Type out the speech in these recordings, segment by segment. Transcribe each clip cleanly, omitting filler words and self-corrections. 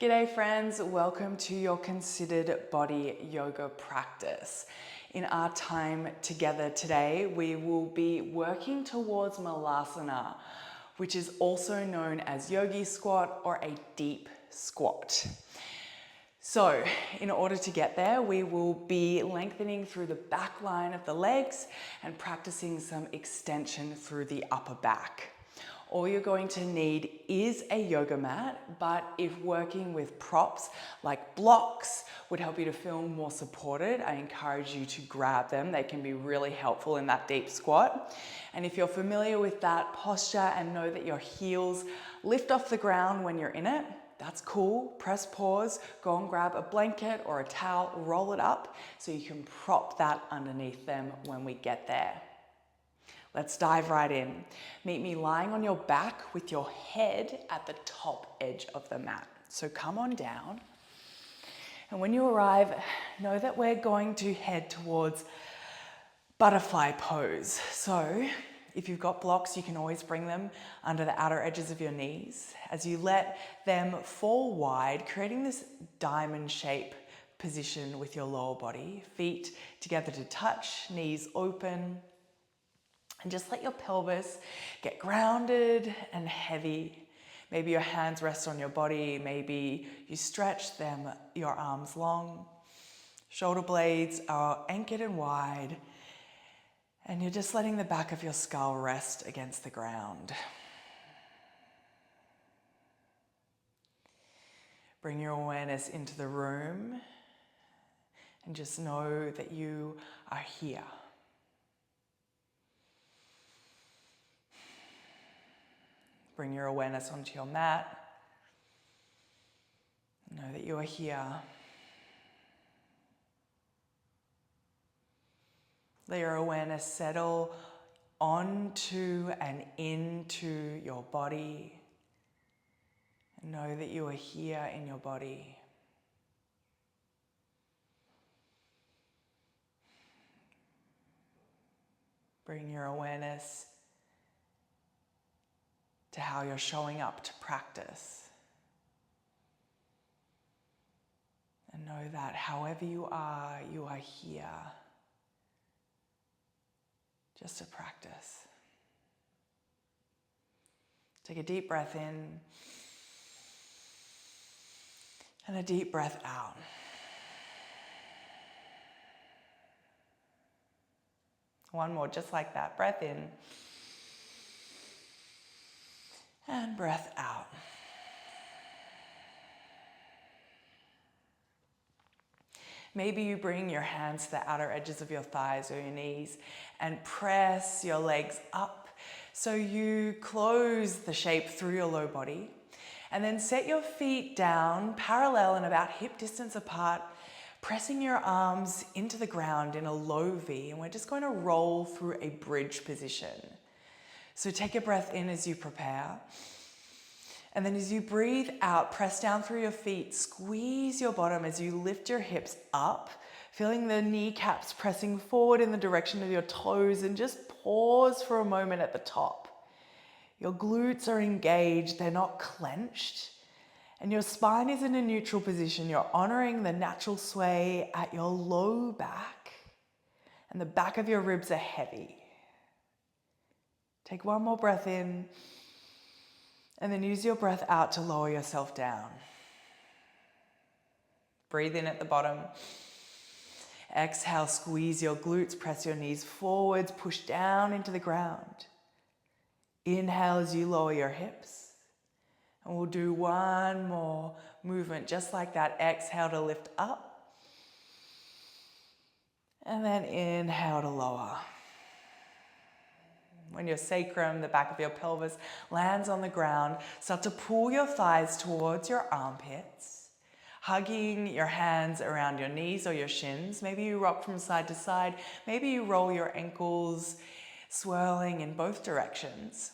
G'day friends, welcome to your considered body yoga practice. In our time together today, we will be working towards Malasana, which is also known as yogi squat or a deep squat. So in order to get there, we will be lengthening through the back line of the legs and practicing some extension through the upper back. All you're going to need is a yoga mat, but if working with props like blocks would help you to feel more supported, I encourage you to grab them. They can be really helpful in that deep squat. And if you're familiar with that posture and know that your heels lift off the ground when you're in it, that's cool. Press pause, go and grab a blanket or a towel, roll it up so you can prop that underneath them when we get there. Let's dive right in. Meet me lying on your back with your head at the top edge of the mat. So come on down. And when you arrive, know that we're going to head towards butterfly pose. So if you've got blocks, you can always bring them under the outer edges of your knees as you let them fall wide, creating this diamond shape position with your lower body. Feet together to touch, knees open. And just let your pelvis get grounded and heavy. Maybe your hands rest on your body. Maybe you stretch them, your arms long. Shoulder blades are anchored and wide. And you're just letting the back of your skull rest against the ground. Bring your awareness into the room and just know that you are here. Bring your awareness onto your mat. Know that you are here. Let your awareness settle onto and into your body. And know that you are here in your body. Bring your awareness to how you're showing up to practice. And know that however you are here just to practice. Take a deep breath in and a deep breath out. One more, just like that. Breath in. And breath out. Maybe you bring your hands to the outer edges of your thighs or your knees and press your legs up so you close the shape through your low body. And then set your feet down parallel and about hip distance apart, pressing your arms into the ground in a low V. And we're just going to roll through a bridge position. So take a breath in as you prepare. And then as you breathe out, press down through your feet, squeeze your bottom as you lift your hips up, feeling the kneecaps pressing forward in the direction of your toes, and just pause for a moment at the top. Your glutes are engaged, they're not clenched, and your spine is in a neutral position. You're honoring the natural sway at your low back, and the back of your ribs are heavy. Take one more breath in, and then use your breath out to lower yourself down. Breathe in at the bottom. Exhale, squeeze your glutes, press your knees forwards, push down into the ground. Inhale as you lower your hips. And we'll do one more movement just like that. Exhale to lift up. And then inhale to lower. When your sacrum, the back of your pelvis, lands on the ground, start to pull your thighs towards your armpits, hugging your hands around your knees or your shins. Maybe you rock from side to side. Maybe you roll your ankles, swirling in both directions.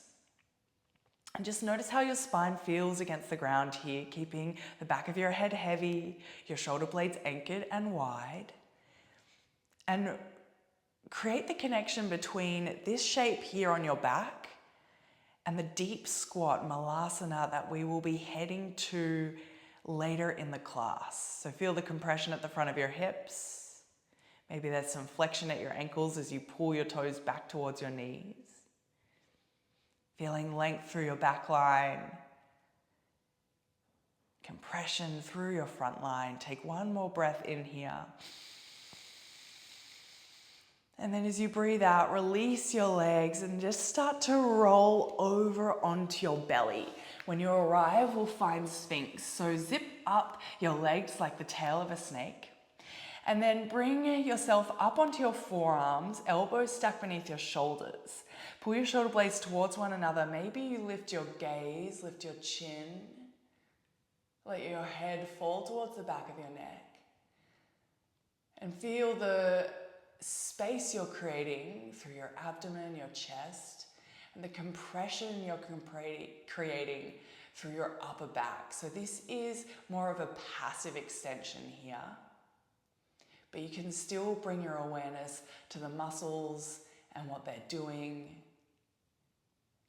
And just notice how your spine feels against the ground here, keeping the back of your head heavy, your shoulder blades anchored and wide. And create the connection between this shape here on your back and the deep squat, Malasana, that we will be heading to later in the class. So feel the compression at the front of your hips. Maybe there's some flexion at your ankles as you pull your toes back towards your knees. Feeling length through your back line. Compression through your front line. Take one more breath in here. And then as you breathe out, release your legs and just start to roll over onto your belly. When you arrive, we'll find Sphinx. So zip up your legs like the tail of a snake. And then bring yourself up onto your forearms, elbows stacked beneath your shoulders. Pull your shoulder blades towards one another. Maybe you lift your gaze, lift your chin. Let your head fall towards the back of your neck. And feel the space you're creating through your abdomen, your chest, and the compression you're creating through your upper back. So this is more of a passive extension here, but you can still bring your awareness to the muscles and what they're doing.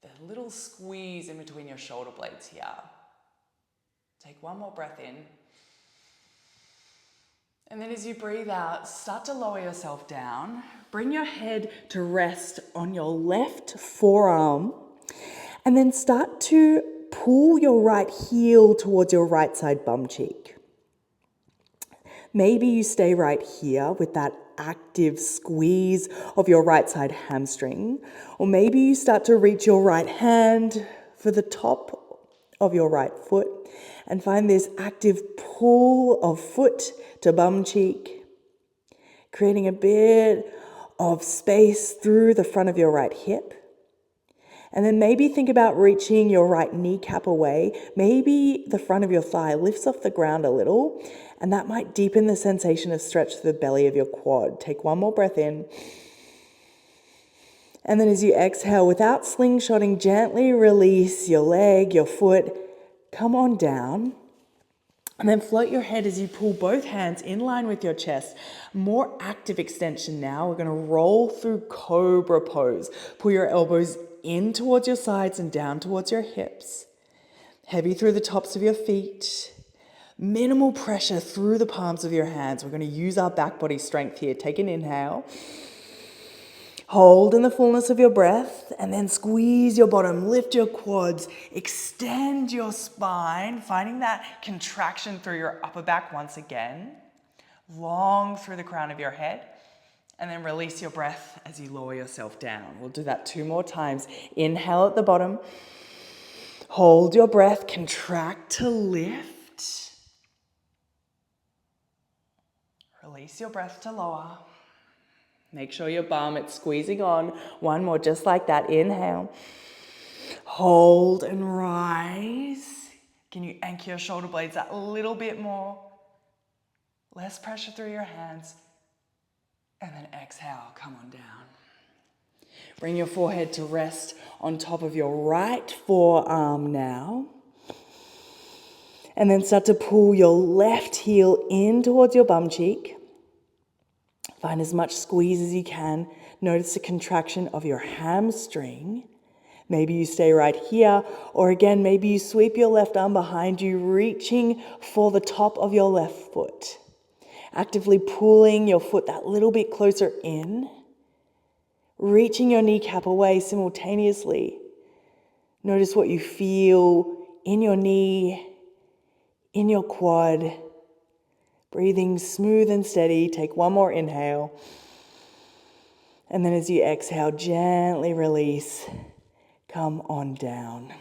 The little squeeze in between your shoulder blades here. Take one more breath in. And then as you breathe out, start to lower yourself down. Bring your head to rest on your left forearm. And then start to pull your right heel towards your right side bum cheek. Maybe you stay right here with that active squeeze of your right side hamstring. Or maybe you start to reach your right hand for the top of your right foot and find this active pull of foot to bum cheek, creating a bit of space through the front of your right hip. And then maybe think about reaching your right kneecap away. Maybe the front of your thigh lifts off the ground a little, and that might deepen the sensation of stretch to the belly of your quad. Take one more breath in. And then as you exhale, without slingshotting, gently release your leg, your foot. Come on down. And then float your head as you pull both hands in line with your chest. More active extension now. We're going to roll through cobra pose. Pull your elbows in towards your sides and down towards your hips. Heavy through the tops of your feet. Minimal pressure through the palms of your hands. We're going to use our back body strength here. Take an inhale. Hold in the fullness of your breath and then squeeze your bottom, lift your quads, extend your spine, finding that contraction through your upper back once again, long through the crown of your head, and then release your breath as you lower yourself down. We'll do that 2 more times. Inhale at the bottom, hold your breath, contract to lift, release your breath to lower. Make sure your bum, it's squeezing on. 1 more, just like that. Inhale. Hold and rise. Can you anchor your shoulder blades a little bit more? Less pressure through your hands. And then exhale, come on down. Bring your forehead to rest on top of your right forearm now. And then start to pull your left heel in towards your bum cheek. Find as much squeeze as you can. Notice the contraction of your hamstring. Maybe you stay right here, or again, maybe you sweep your left arm behind you, reaching for the top of your left foot. Actively pulling your foot that little bit closer in, reaching your kneecap away simultaneously. Notice what you feel in your knee, in your quad. Breathing smooth and steady. Take 1 more inhale. And then as you exhale, gently release. Come on down.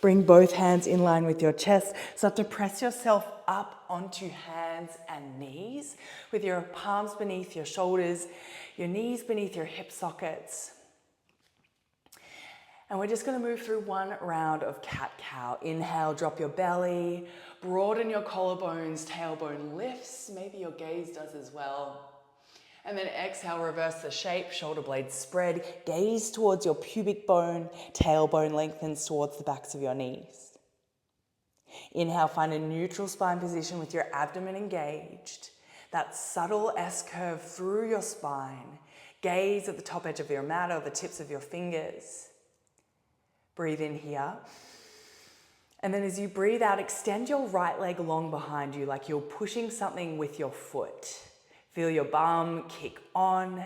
Bring both hands in line with your chest. Start to press yourself up onto hands and knees with your palms beneath your shoulders, your knees beneath your hip sockets. And we're just going to move through 1 round of cat-cow. Inhale, drop your belly, broaden your collarbones, tailbone lifts. Maybe your gaze does as well. And then exhale, reverse the shape, shoulder blades spread, gaze towards your pubic bone, tailbone lengthens towards the backs of your knees. Inhale, find a neutral spine position with your abdomen engaged. That subtle S-curve through your spine. Gaze at the top edge of your mat or the tips of your fingers. Breathe in here. And then as you breathe out, extend your right leg long behind you like you're pushing something with your foot. Feel your bum kick on.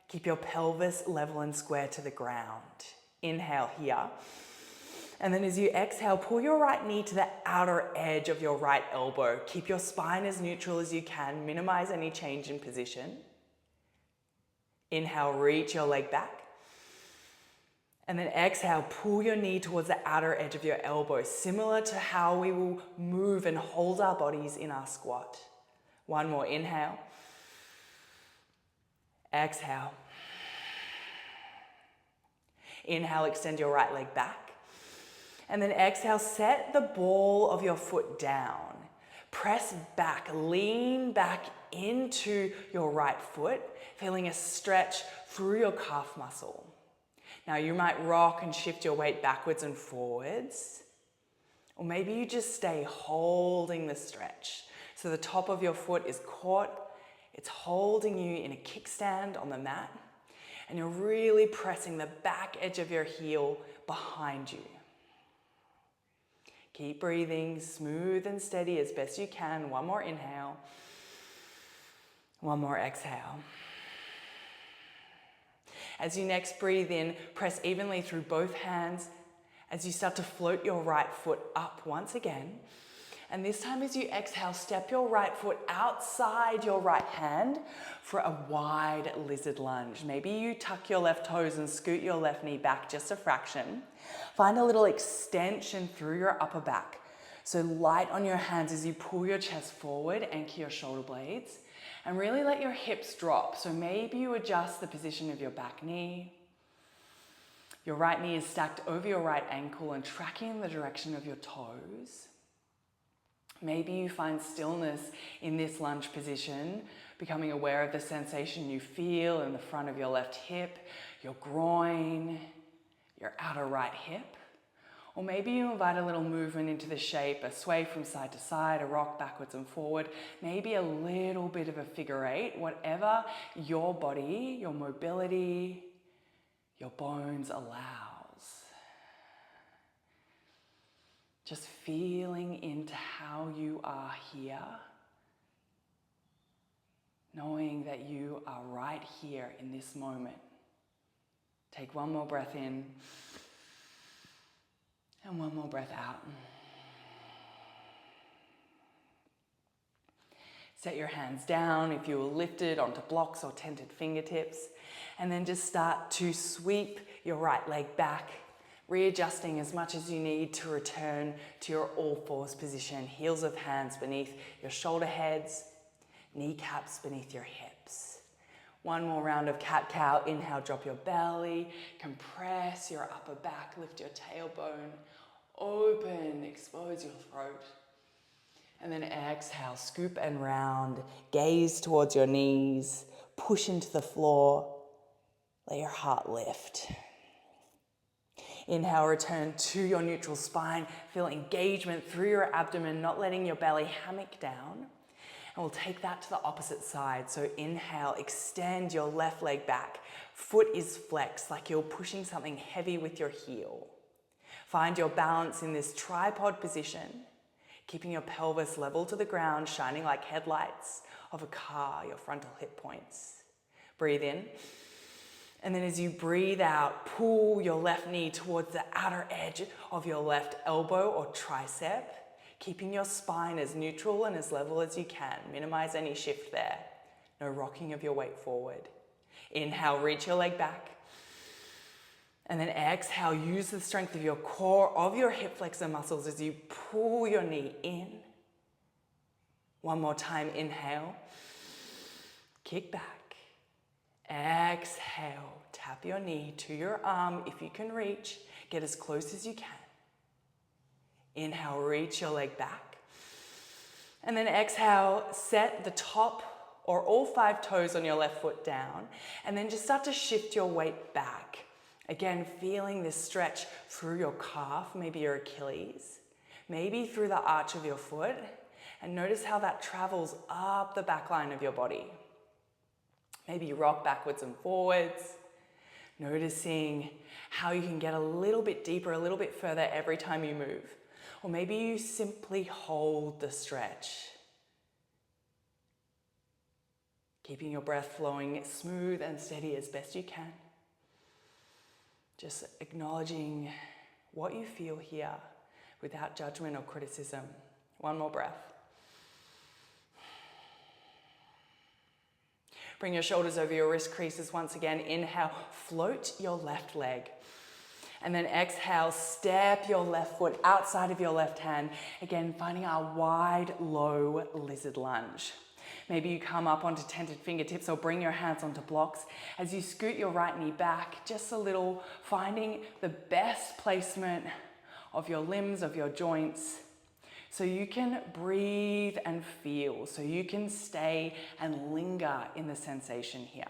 Keep your pelvis level and square to the ground. Inhale here. And then as you exhale, pull your right knee to the outer edge of your right elbow. Keep your spine as neutral as you can. Minimize any change in position. Inhale, reach your leg back. And then exhale, pull your knee towards the outer edge of your elbow, similar to how we will move and hold our bodies in our squat. One more, inhale. Exhale. Inhale, extend your right leg back. And then exhale, set the ball of your foot down. Press back, lean back into your right foot, feeling a stretch through your calf muscle. Now you might rock and shift your weight backwards and forwards, or maybe you just stay holding the stretch. So the top of your foot is caught, it's holding you in a kickstand on the mat, and you're really pressing the back edge of your heel behind you. Keep breathing smooth and steady as best you can. One more inhale, one more exhale. As you next breathe in, press evenly through both hands as you start to float your right foot up once again. And this time as you exhale, step your right foot outside your right hand for a wide lizard lunge. Maybe you tuck your left toes and scoot your left knee back just a fraction. Find a little extension through your upper back. So light on your hands as you pull your chest forward, anchor your shoulder blades. And really let your hips drop. So maybe you adjust the position of your back knee. Your right knee is stacked over your right ankle and tracking in the direction of your toes. Maybe you find stillness in this lunge position, becoming aware of the sensation you feel in the front of your left hip, your groin, your outer right hip. Or maybe you invite a little movement into the shape, a sway from side to side, a rock backwards and forward, maybe a little bit of a figure eight, whatever your body, your mobility, your bones allows. Just feeling into how you are here, knowing that you are right here in this moment. Take one more breath in. And one more breath out. Set your hands down if you will lift it onto blocks or tented fingertips. And then just start to sweep your right leg back, readjusting as much as you need to return to your all fours position. Heels of hands beneath your shoulder heads, kneecaps beneath your hips. One more round of cat-cow. Inhale, drop your belly, compress your upper back, lift your tailbone, open, expose your throat. And then exhale, scoop and round, gaze towards your knees, push into the floor, let your heart lift. Inhale, return to your neutral spine, feel engagement through your abdomen, not letting your belly hammock down. And we'll take that to the opposite side. So inhale, extend your left leg back. Foot is flexed like you're pushing something heavy with your heel. Find your balance in this tripod position, keeping your pelvis level to the ground, shining like headlights of a car, your frontal hip points. Breathe in. And then as you breathe out, pull your left knee towards the outer edge of your left elbow or tricep, keeping your spine as neutral and as level as you can. Minimize any shift there. No rocking of your weight forward. Inhale, reach your leg back. And then exhale, use the strength of your core, of your hip flexor muscles as you pull your knee in. One more time, inhale. Kick back. Exhale, tap your knee to your arm if you can reach. Get as close as you can. Inhale, reach your leg back. And then exhale, set the top or all 5 toes on your left foot down. And then just start to shift your weight back. Again, feeling this stretch through your calf, maybe your Achilles, maybe through the arch of your foot. And notice how that travels up the back line of your body. Maybe you rock backwards and forwards. Noticing how you can get a little bit deeper, a little bit further every time you move. Or maybe you simply hold the stretch. Keeping your breath flowing smooth and steady as best you can. Just acknowledging what you feel here without judgment or criticism. One more breath. Bring your shoulders over your wrist creases once again. Inhale, float your left leg. And then exhale, step your left foot outside of your left hand. Again, finding our wide, low lizard lunge. Maybe you come up onto tented fingertips or bring your hands onto blocks as you scoot your right knee back just a little, finding the best placement of your limbs, of your joints, so you can breathe and feel, so you can stay and linger in the sensation here.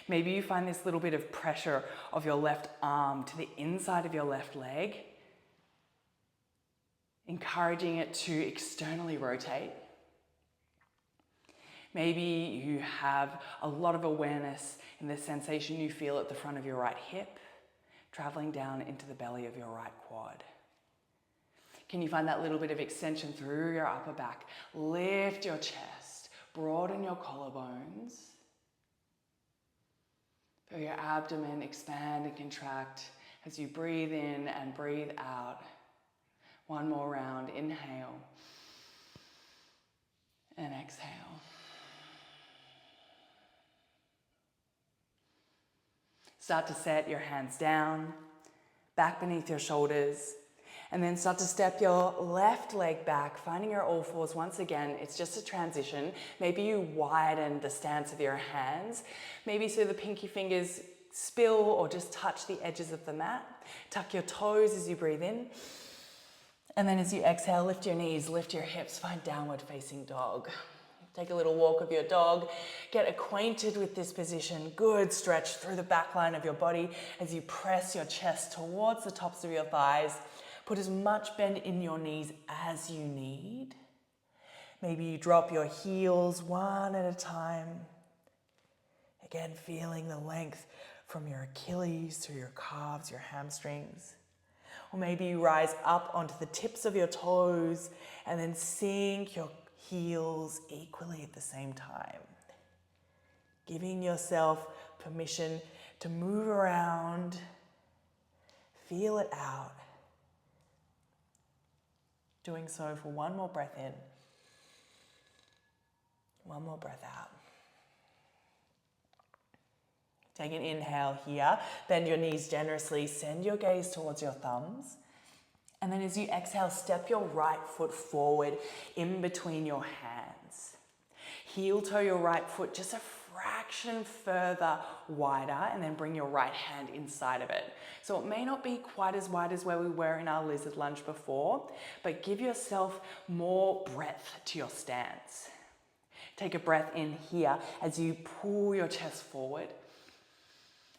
Maybe you find this little bit of pressure of your left arm to the inside of your left leg, encouraging it to externally rotate. Maybe you have a lot of awareness in the sensation you feel at the front of your right hip, traveling down into the belly of your right quad. Can you find that little bit of extension through your upper back? Lift your chest, broaden your collarbones. Feel your abdomen expand and contract as you breathe in and breathe out. One more round, inhale and exhale. Start to set your hands down, back beneath your shoulders, and then start to step your left leg back, finding your all fours once again. It's just a transition. Maybe you widen the stance of your hands, maybe so the pinky fingers spill or just touch the edges of the mat. Tuck your toes as you breathe in. And then as you exhale, lift your knees, lift your hips, find downward facing dog. Take a little walk of your dog, get acquainted with this position. Good stretch through the back line of your body as you press your chest towards the tops of your thighs. Put as much bend in your knees as you need. Maybe you drop your heels one at a time. Again, feeling the length from your Achilles through your calves, your hamstrings. Or maybe you rise up onto the tips of your toes and then sink your heels equally at the same time. Giving yourself permission to move around, feel it out. Doing so for one more breath in, one more breath out. Take an inhale here, bend your knees generously, send your gaze towards your thumbs. And then as you exhale, step your right foot forward in between your hands. Heel toe your right foot just a fraction further wider and then bring your right hand inside of it. So it may not be quite as wide as where we were in our lizard lunge before, but give yourself more breadth to your stance. Take a breath in here as you pull your chest forward.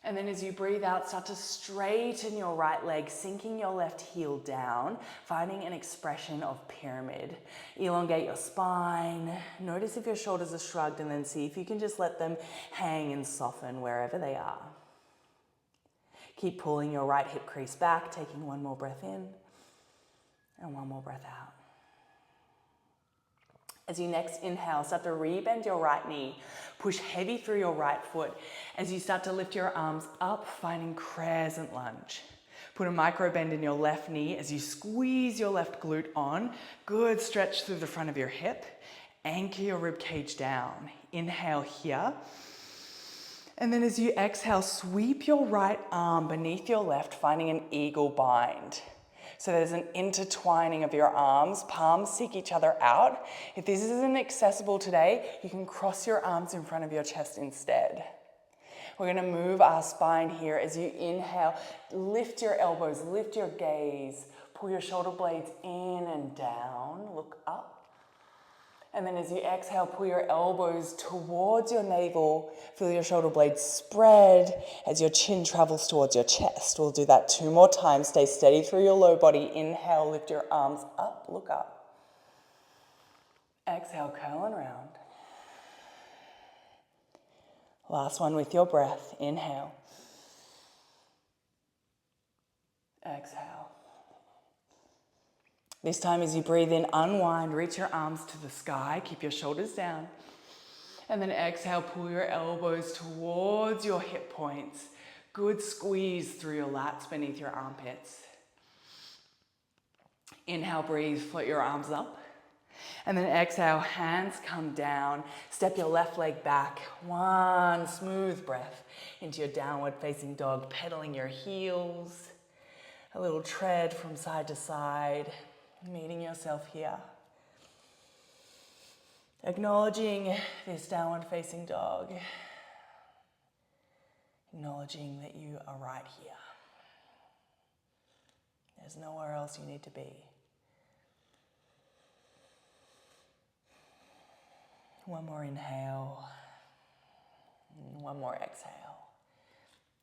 And then as you breathe out, start to straighten your right leg, sinking your left heel down, finding an expression of pyramid. Elongate your spine. Notice if your shoulders are shrugged and then see if you can just let them hang and soften wherever they are. Keep pulling your right hip crease back, taking one more breath in and one more breath out. As you next inhale, start to rebend your right knee. Push heavy through your right foot as you start to lift your arms up, finding crescent lunge. Put a micro bend in your left knee as you squeeze your left glute on. Good stretch through the front of your hip. Anchor your rib cage down. Inhale here. And then as you exhale, sweep your right arm beneath your left, finding an eagle bind. So there's an intertwining of your arms, palms seek each other out. If this isn't accessible today, you can cross your arms in front of your chest instead. We're going to move our spine here as you inhale. Lift your elbows, lift your gaze, pull your shoulder blades in and down, look up. And then as you exhale, pull your elbows towards your navel, feel your shoulder blades spread as your chin travels towards your chest. We'll do that 2 more times. Stay steady through your low body. Inhale, lift your arms up, look up. Exhale, curl and round. Last one with your breath. Inhale. Exhale. This time as you breathe in, unwind, reach your arms to the sky, keep your shoulders down. And then exhale, pull your elbows towards your hip points. Good squeeze through your lats beneath your armpits. Inhale, breathe, float your arms up. And then exhale, hands come down. Step your left leg back. One smooth breath into your downward facing dog, pedaling your heels. A little tread from side to side, meeting yourself here. Acknowledging this downward facing dog. Acknowledging that you are right here. There's nowhere else you need to be. One more inhale. One more exhale.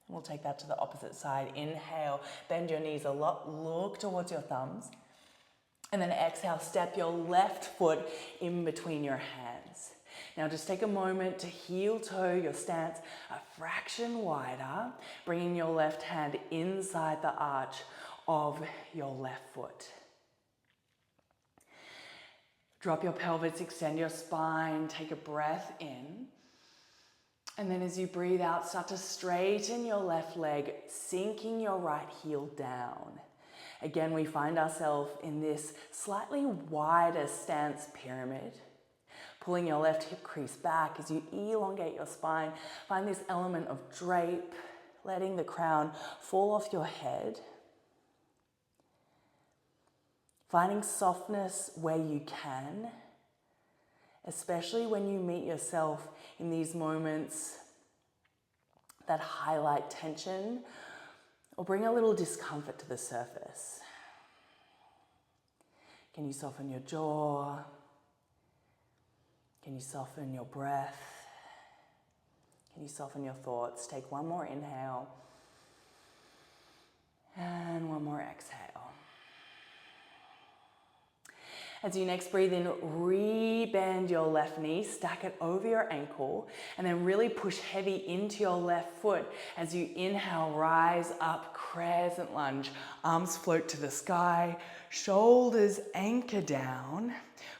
We'll take that to the opposite side. Inhale, bend your knees a lot, look towards your thumbs. And then exhale, step your left foot in between your hands. Now just take a moment to heel toe your stance a fraction wider, bringing your left hand inside the arch of your left foot. Drop your pelvis, extend your spine, take a breath in. And then as you breathe out, start to straighten your left leg, sinking your right heel down. Again, we find ourselves in this slightly wider stance pyramid. Pulling your left hip crease back as you elongate your spine. Find this element of drape, letting the crown fall off your head. Finding softness where you can, especially when you meet yourself in these moments that highlight tension or bring a little discomfort to the surface. Can you soften your jaw? Can you soften your breath? Can you soften your thoughts? Take one more inhale and one more exhale. As you next breathe in, re-bend your left knee, stack it over your ankle, and then really push heavy into your left foot. As you inhale, rise up, crescent lunge. Arms float to the sky, shoulders anchor down.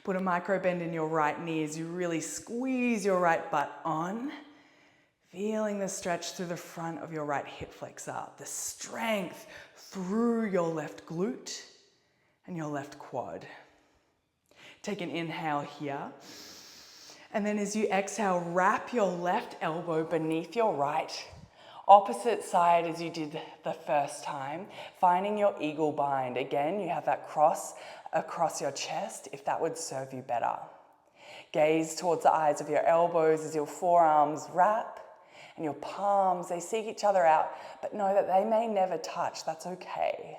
Put a micro bend in your right knee as you really squeeze your right butt on. Feeling the stretch through the front of your right hip flexor, the strength through your left glute and your left quad. Take an inhale here. And then as you exhale, wrap your left elbow beneath your right. Opposite side as you did the first time. Finding your eagle bind. Again, you have that cross across your chest if that would serve you better. Gaze towards the eyes of your elbows as your forearms wrap and your palms, they seek each other out, but know that they may never touch. That's okay.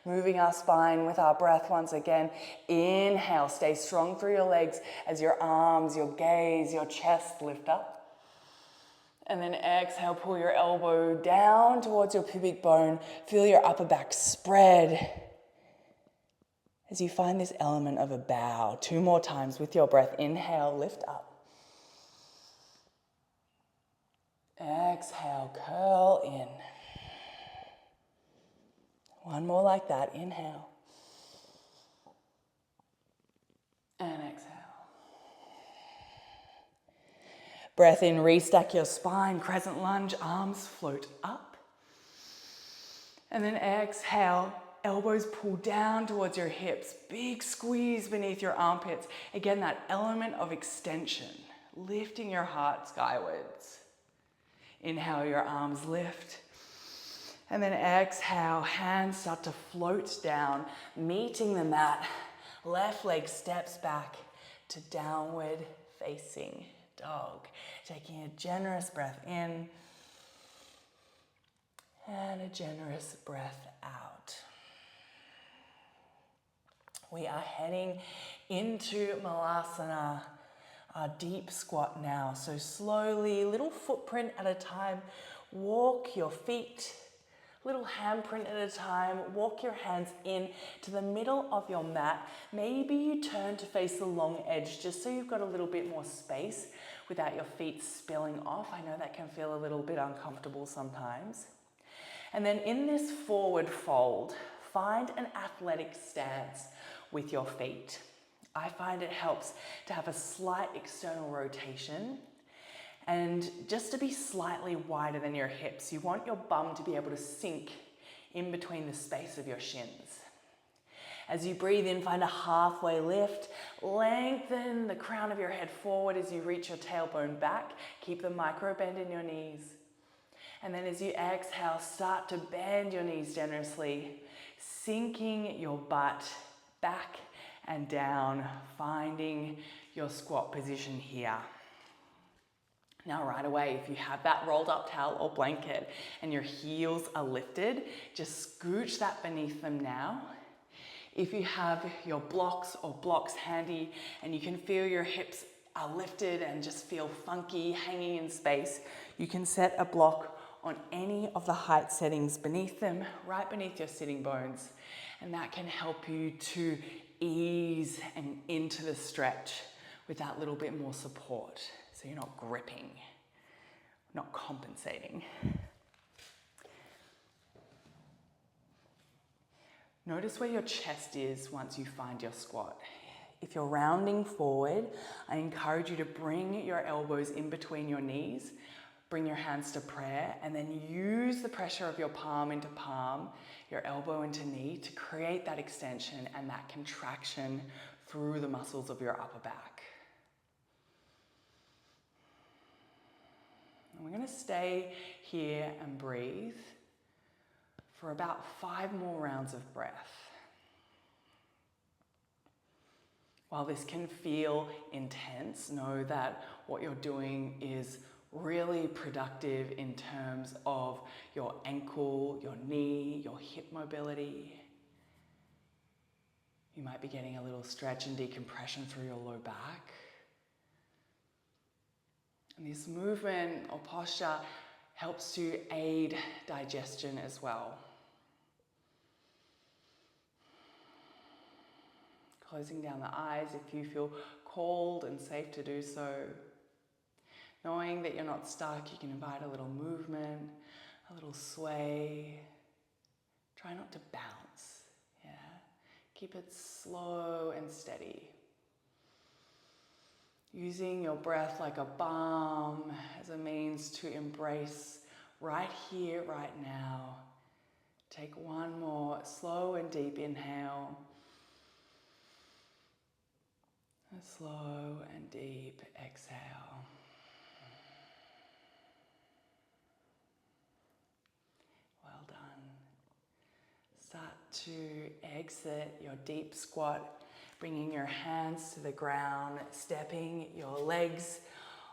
Moving our spine with our breath once again. Inhale, stay strong through your legs as your arms, your gaze, your chest lift up. And then exhale, pull your elbow down towards your pubic bone. Feel your upper back spread as you find this element of a bow. 2 more times with your breath. Inhale, lift up. Exhale, curl in. One more like that. Inhale. And exhale. Breath in, restack your spine, crescent lunge, arms float up. And then exhale, elbows pull down towards your hips, big squeeze beneath your armpits. Again, that element of extension, lifting your heart skywards. Inhale, your arms lift. And then exhale, hands start to float down, meeting the mat. Left leg steps back to downward facing dog. Taking a generous breath in and a generous breath out. We are heading into Malasana, our deep squat now. So slowly, little footprint at a time, walk your feet, little handprint at a time, walk your hands in to the middle of your mat. Maybe you turn to face the long edge just so you've got a little bit more space without your feet spilling off. I know that can feel a little bit uncomfortable sometimes. And then in this forward fold, find an athletic stance with your feet. I find it helps to have a slight external rotation and just to be slightly wider than your hips. You want your bum to be able to sink in between the space of your shins. As you breathe in, find a halfway lift. Lengthen the crown of your head forward as you reach your tailbone back. Keep the micro bend in your knees. And then as you exhale, start to bend your knees generously, sinking your butt back and down, finding your squat position here. Now right away, if you have that rolled up towel or blanket and your heels are lifted, just scooch that beneath them now. If you have your blocks or blocks handy and you can feel your hips are lifted and just feel funky hanging in space, you can set a block on any of the height settings beneath them, right beneath your sitting bones. And that can help you to ease and into the stretch with that little bit more support. So you're not gripping, not compensating. Notice where your chest is once you find your squat. If you're rounding forward, I encourage you to bring your elbows in between your knees, bring your hands to prayer, and then use the pressure of your palm into palm, your elbow into knee to create that extension and that contraction through the muscles of your upper back. And we're going to stay here and breathe for about 5 more rounds of breath. While this can feel intense, know that what you're doing is really productive in terms of your ankle, your knee, your hip mobility. You might be getting a little stretch and decompression through your low back. And this movement or posture helps to aid digestion as well. Closing down the eyes if you feel called and safe to do so. Knowing that you're not stuck, you can invite a little movement, a little sway. Try not to bounce, yeah? Keep it slow and steady. Using your breath like a balm as a means to embrace right here, right now. Take one more slow and deep inhale. A slow and deep exhale. Well done. Start to exit your deep squat, bringing your hands to the ground, stepping your legs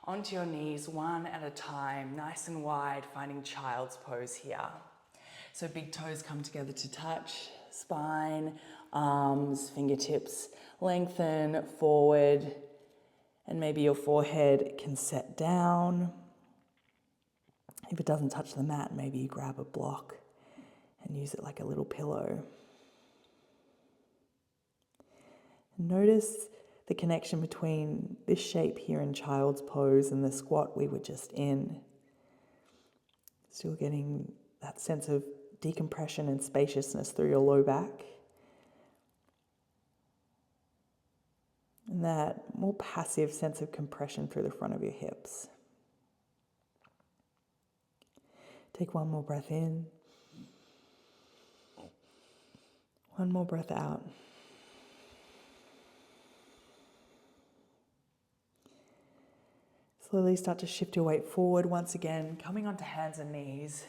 onto your knees one at a time, nice and wide, finding child's pose here. So big toes come together to touch, spine, arms, fingertips lengthen forward, and maybe your forehead can set down. If it doesn't touch the mat, maybe you grab a block and use it like a little pillow. Notice the connection between this shape here in child's pose and the squat we were just in. Still getting that sense of decompression and spaciousness through your low back. And that more passive sense of compression through the front of your hips. Take one more breath in. One more breath out. Slowly start to shift your weight forward once again, coming onto hands and knees.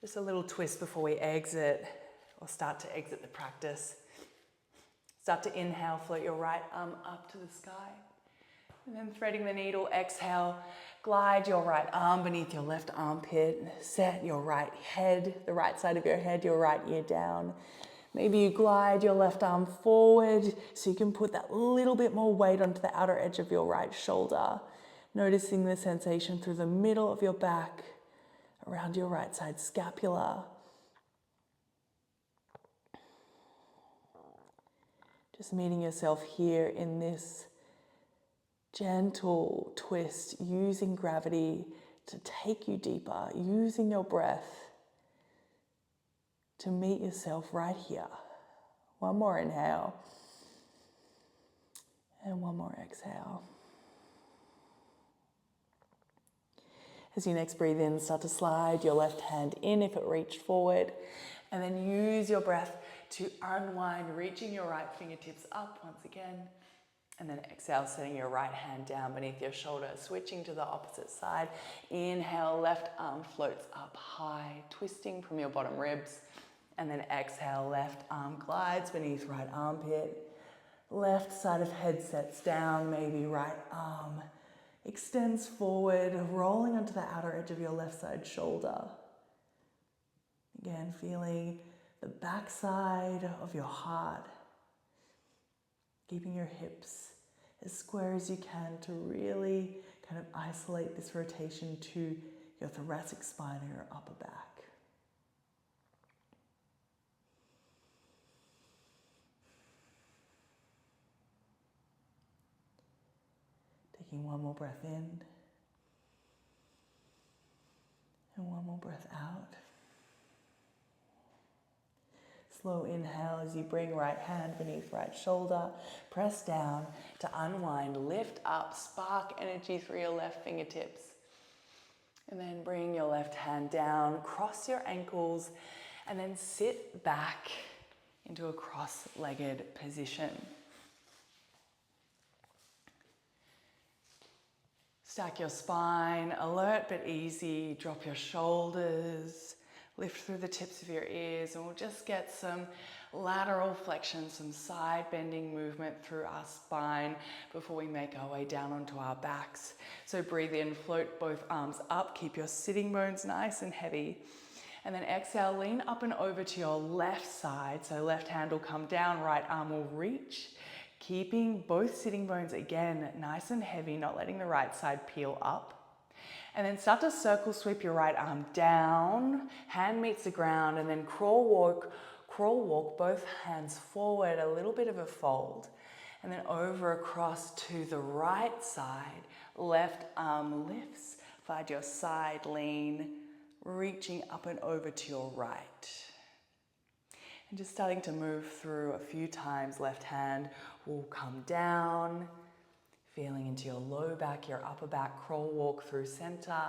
Just a little twist before we exit or start to exit the practice. Start to inhale, float your right arm up to the sky. And then threading the needle, exhale, glide your right arm beneath your left armpit. Set your right head, the right side of your head, your right ear down. Maybe you glide your left arm forward so you can put that little bit more weight onto the outer edge of your right shoulder. Noticing the sensation through the middle of your back, around your right side scapula. Just meeting yourself here in this gentle twist, using gravity to take you deeper, using your breath to meet yourself right here. One more inhale. And one more exhale. As you next breathe in, start to slide your left hand in if it reached forward, and then use your breath to unwind, reaching your right fingertips up once again, and then exhale, setting your right hand down beneath your shoulder, switching to the opposite side. Inhale, left arm floats up high, twisting from your bottom ribs, and then exhale, left arm glides beneath right armpit, left side of head sets down, maybe right arm extends forward, rolling onto the outer edge of your left side shoulder. Again, feeling the back side of your heart, keeping your hips as square as you can to really kind of isolate this rotation to your thoracic spine or your upper back. Taking one more breath in and one more breath out. Slow inhale as you bring right hand beneath right shoulder, press down to unwind, lift up, spark energy through your left fingertips. And then bring your left hand down, cross your ankles, and then sit back into a cross-legged position. Stack your spine, alert but easy, drop your shoulders, lift through the tips of your ears, and we'll just get some lateral flexion, some side bending movement through our spine before we make our way down onto our backs. So breathe in, float both arms up, keep your sitting bones nice and heavy. And then exhale, lean up and over to your left side. So left hand will come down, right arm will reach. Keeping both sitting bones again nice and heavy, not letting the right side peel up. And then start to circle sweep your right arm down, hand meets the ground, and then crawl walk both hands forward, a little bit of a fold. And then over across to the right side, left arm lifts, find your side lean, reaching up and over to your right. And just starting to move through a few times, left hand will come down, feeling into your low back, your upper back, crawl walk through center,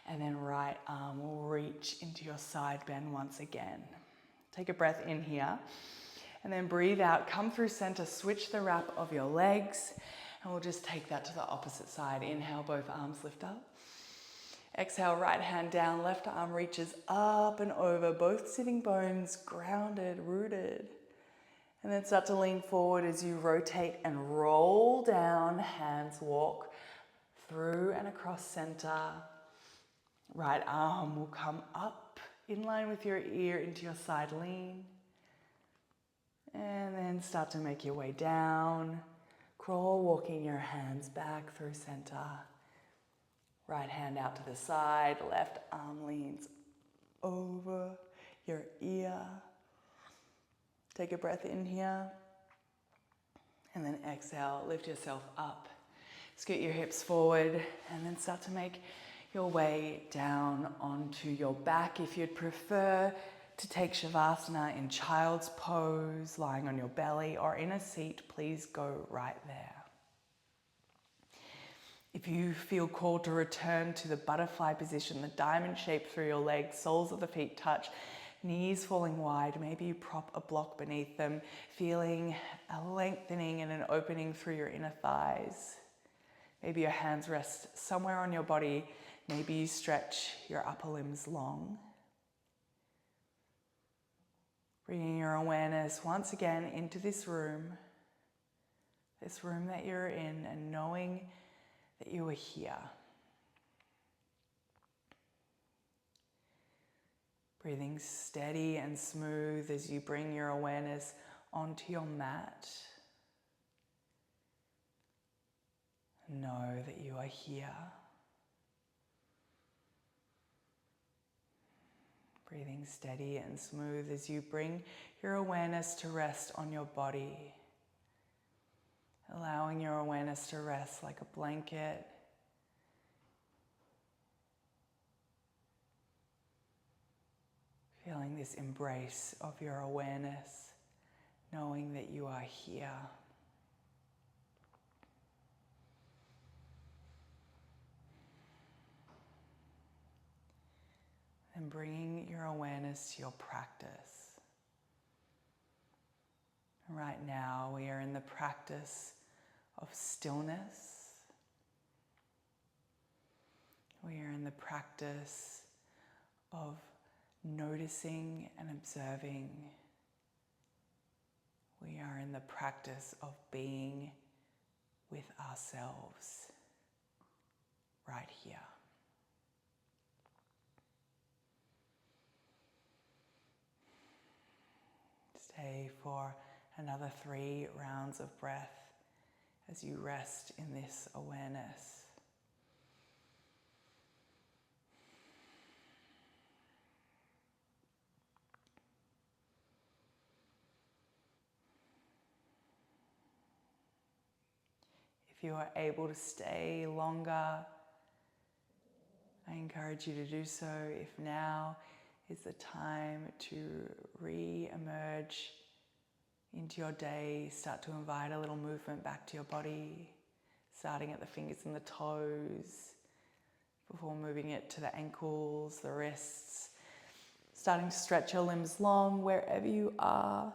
and then right arm will reach into your side bend once again. Take a breath in here, and then breathe out, come through center, switch the wrap of your legs, and we'll just take that to the opposite side. Inhale, both arms lift up. Exhale, right hand down, left arm reaches up and over, both sitting bones grounded, rooted. And then start to lean forward as you rotate and roll down, hands walk through and across center. Right arm will come up in line with your ear into your side lean. And then start to make your way down, crawl walking your hands back through center. Right hand out to the side, left arm leans over your ear. Take a breath in here, and then exhale, lift yourself up. Scoot your hips forward, and then start to make your way down onto your back. If you'd prefer to take Shavasana in child's pose, lying on your belly, or in a seat, please go right there. If you feel called to return to the butterfly position, the diamond shape through your legs, soles of the feet touch, knees falling wide, maybe you prop a block beneath them, feeling a lengthening and an opening through your inner thighs. Maybe your hands rest somewhere on your body, maybe you stretch your upper limbs long. Bringing your awareness once again into this room that you're in, and knowing that you are here. Breathing steady and smooth as you bring your awareness onto your mat. Know that you are here. Breathing steady and smooth as you bring your awareness to rest on your body. Allowing your awareness to rest like a blanket. Feeling this embrace of your awareness, knowing that you are here. And bringing your awareness to your practice. Right now, we are in the practice of stillness. We are in the practice of noticing and observing. We are in the practice of being with ourselves right here. Stay for another 3 rounds of breath as you rest in this awareness. If you are able to stay longer, I encourage you to do so. If now is the time to re-emerge into your day, start to invite a little movement back to your body, starting at the fingers and the toes, before moving it to the ankles, the wrists, starting to stretch your limbs long wherever you are.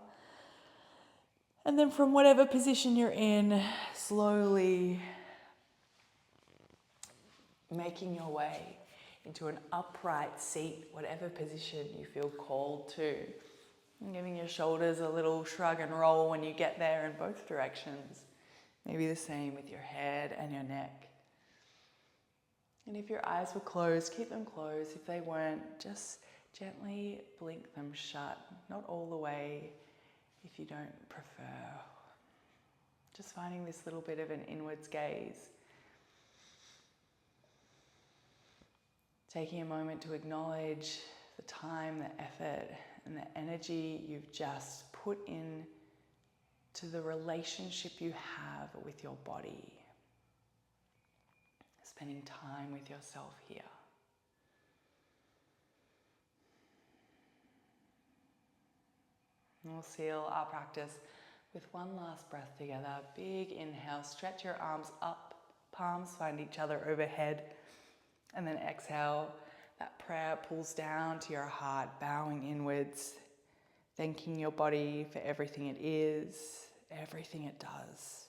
And then from whatever position you're in, slowly making your way into an upright seat, whatever position you feel called to. And giving your shoulders a little shrug and roll when you get there in both directions. Maybe the same with your head and your neck. And if your eyes were closed, keep them closed. If they weren't, just gently blink them shut. Not all the way if you don't prefer. Just finding this little bit of an inwards gaze. Taking a moment to acknowledge the time, the effort, and the energy you've just put in to the relationship you have with your body. Spending time with yourself here. And we'll seal our practice with one last breath together. Big inhale, stretch your arms up, palms find each other overhead. And then exhale, that prayer pulls down to your heart, bowing inwards, thanking your body for everything it is, everything it does.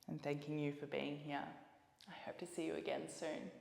And thanking you for being here. I hope to see you again soon.